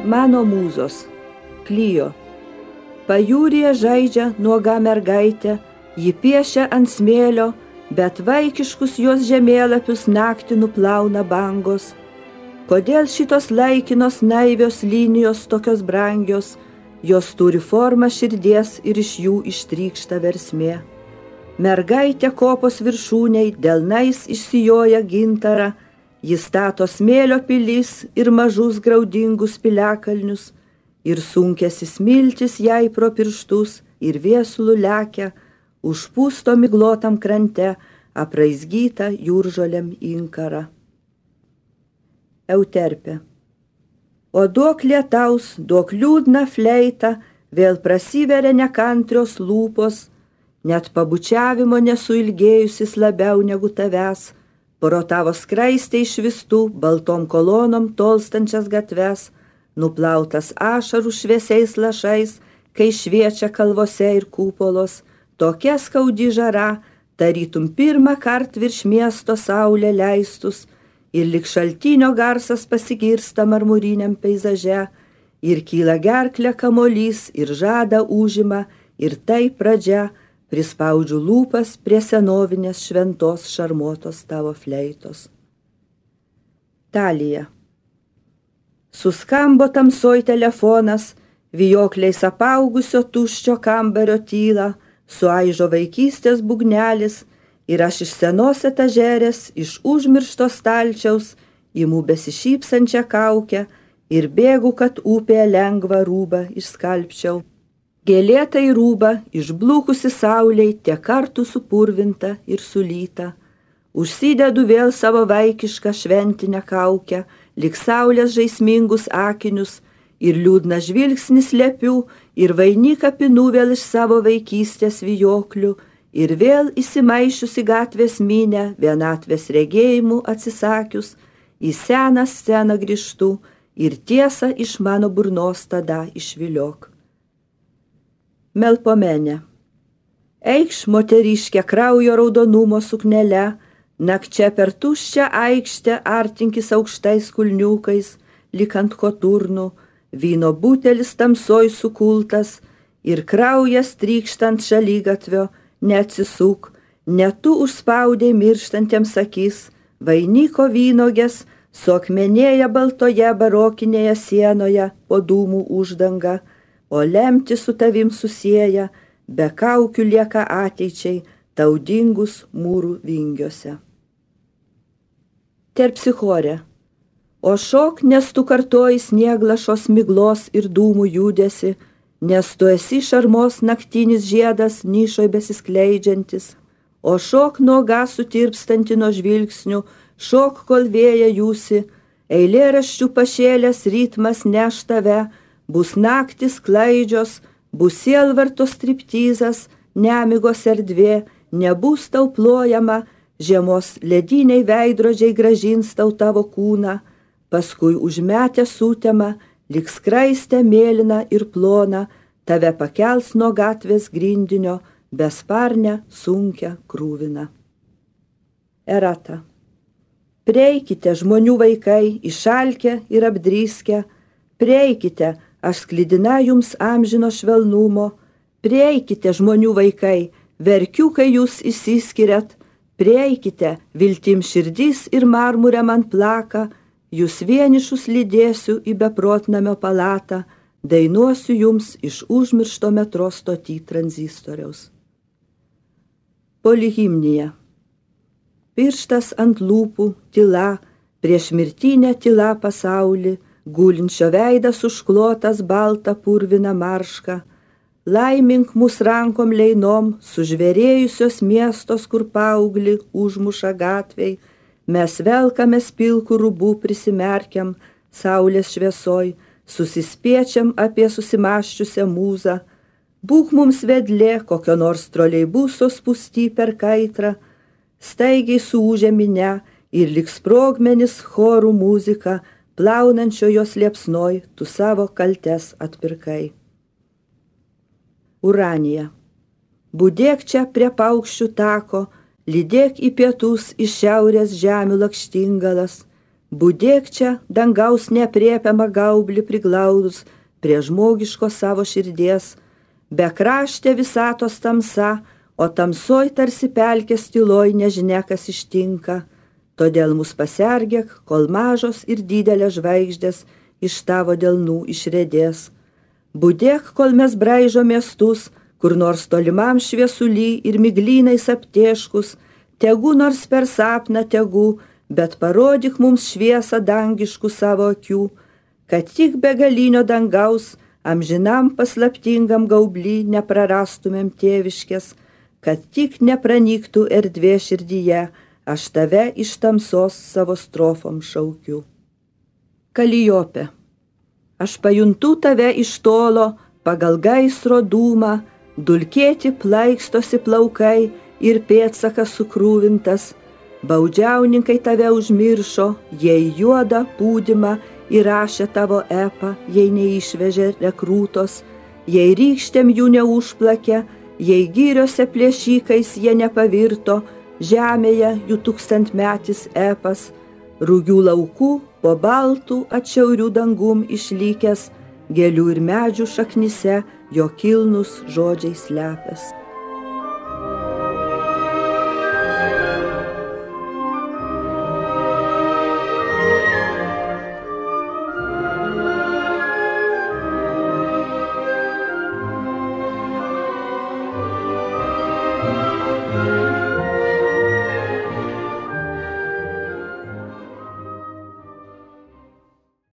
Mano mūzos, Klijo. Pajūryje žaidžia nuoga mergaitė, ji piešia ant smėlio, bet vaikiškus jos žemėlapius naktį nuplauna bangos. Kodėl šitos laikinos naivios linijos tokios brangios, jos turi formą širdies ir iš jų ištrykšta versmė. Mergaitė kopos viršūniai delnais išsijoja gintarą, jis stato smėlio pilis ir mažus graudingus piliakalnius, ir sunkiasi smiltis jai pro pirštus ir viesulų lekia, užpūsto miglotam krante apraizgytą jūržolėm inkarą. Euterpė. O duok lietaus, duok liūdną fleitą, vėl prasiveria nekantrios lūpos, net pabučiavimo nesuilgėjusis labiau negu tavęs, pro tavo skraistę išvistų baltom kolonom tolstančias gatves, nuplautas ašarų šviesiais lašais, kai šviečia kalvose ir kupolos, tokia skaudi žara, tarytum pirmą kart virš miesto saulė leistus, ir lik šaltinio garsas pasigirsta marmuriniam peizaže, ir kyla gerklė kamolys, ir žada užima, ir tai pradžia, prispaudžiu lūpas prie senovinės šventos šarmuotos tavo fleitos. Talija. Suskambo tamsoj telefonas, vijokliais apaugusio tuščio kambario tyla, suaižo vaikystės būgnelis, ir aš iš senos etažerės, iš užmiršto stalčiaus, imu besišypsančią kaukę ir bėgu, kad upėje lengvą rūbą išskalbčiau. Gėlėtai rūbą, išblūkusi sauliai, tiek kartų supurvinta ir sulyta. Užsidedu vėl savo vaikišką šventinę kaukę, lyg saulės žaismingus akinius, ir liūdną žvilgsnį slepiu, ir vainiką pinu vėl iš savo vaikystės vijoklių, ir vėl įsimaišiusi gatvės minę, vienatvės regėjimų atsisakius, į seną sceną grįžtu, ir tiesą iš mano burnos tada išviliok. Melpomenė. Eikš moteriškė kraujo raudonumo suknele, nakčia per tuščią aikštę artinkis aukštais kulniukais, lyg ant koturnų, vyno butelis tamsoj sukultas, ir kraujas trykštant šalygatvio, neatsisuk, ne tu užspaudei mirštantiems akis, vainiko vynogės, suakmenėja baltoje barokinėje sienoje po dūmų uždanga, o lemti su tavim susieja, be kaukių lieka ateičiai, taudingus mūrų vingiuose. Terpsichorė. O šok, nes tu kartoji snieglašos miglos ir dūmų judesi, nes tu esi šarmos naktinis žiedas nišoj besiskleidžiantis, o šok nuoga sutirpstanti nuo žvilgsnių, šok kol vėja jūsi, eilėraščių pašėlės ritmas neš tave, bus naktis klaidžios, bus sielvartos striptizas, nemigos erdvė, nebus tau plojama, žiemos lediniai veidrodžiai gražins tau tavo kūną, paskui užmetę sutemą, lyg skraistę mėlyną ir ploną, tave pakels nuo gatvės grindinio, besparnę, sunkią, krūviną. Erata. Prieikite, žmonių vaikai, išalkę ir apdryskę, prieikite, aš sklidina jums amžino švelnumo, prieikite, žmonių vaikai, verkiu, kai jūs išsiskiriat, prieikite, viltim širdys ir marmurė man plaka, jūs vienišus lydėsiu į beprotnamio palatą, dainuosiu jums iš užmiršto metro stoty tranzistoriaus. Polihimnija. Pirštas ant lūpų, tyla, prieš mirtinę tyla pasaulį, gulinčio veidas užklotas balta purvina marška, laimink mus rankom leinom, sužvėrėjusios miestos, kur paauglį užmuša gatvei, mes velkamės pilkų rūbų prisimerkiam, saulės šviesoj, susispiečiam apie susimaščiusią mūzą, būk mums vedlė, kokio nors troleibuso spūsty per kaitrą, staigiai suūžė minia ir lyg sprogmenis chorų muzika, plaunančio jos liepsnoj, tu savo kaltes atpirkai. Uranija. Budėk čia prie paukščių tako, lydėk į pietus iš šiaurės žemių lakštingalas, Budėk čia, dangaus neaprėpiamą gaublį priglaudus prie žmogiško savo širdies, be kraštė visatos tamsa, o tamsoj tarsi pelkės tyloj nežinia, kas ištinka. Todėl mus pasergėk, kol mažos ir didelės žvaigždės iš tavo delnų išredės. Budėk, kol mes braižo miestus, kur nors tolimam šviesuly ir miglynais aptėškus, tegu nors per sapną tegu, bet parodyk mums šviesą dangiškų savo akių, kad tik begalinio dangaus, amžinam paslaptingam gaubly neprarastumėm tėviškės, kad tik nepranyktų erdvė širdyje, aš tave iš tamsos savo strofom šaukiu. Kaliopė. Aš pajuntu tave iš tolo, pagal gaisro dūmą, dulkėti plaikstosi plaukai ir pėdsakas sukrūvintas. Baudžiauninkai tave užmiršo, jei juodą pūdymą įrašė tavo epą, jei neišvežė rekrūtos, jei rykštėm jų neužplakė, jei gyriose plėšykais jie nepavirto, žemėje jų tūkstantmetis epas, rūgių laukų po baltų atšiaurių dangum išlikęs, gėlių ir medžių šaknyse jo kilnus žodžiai slepias.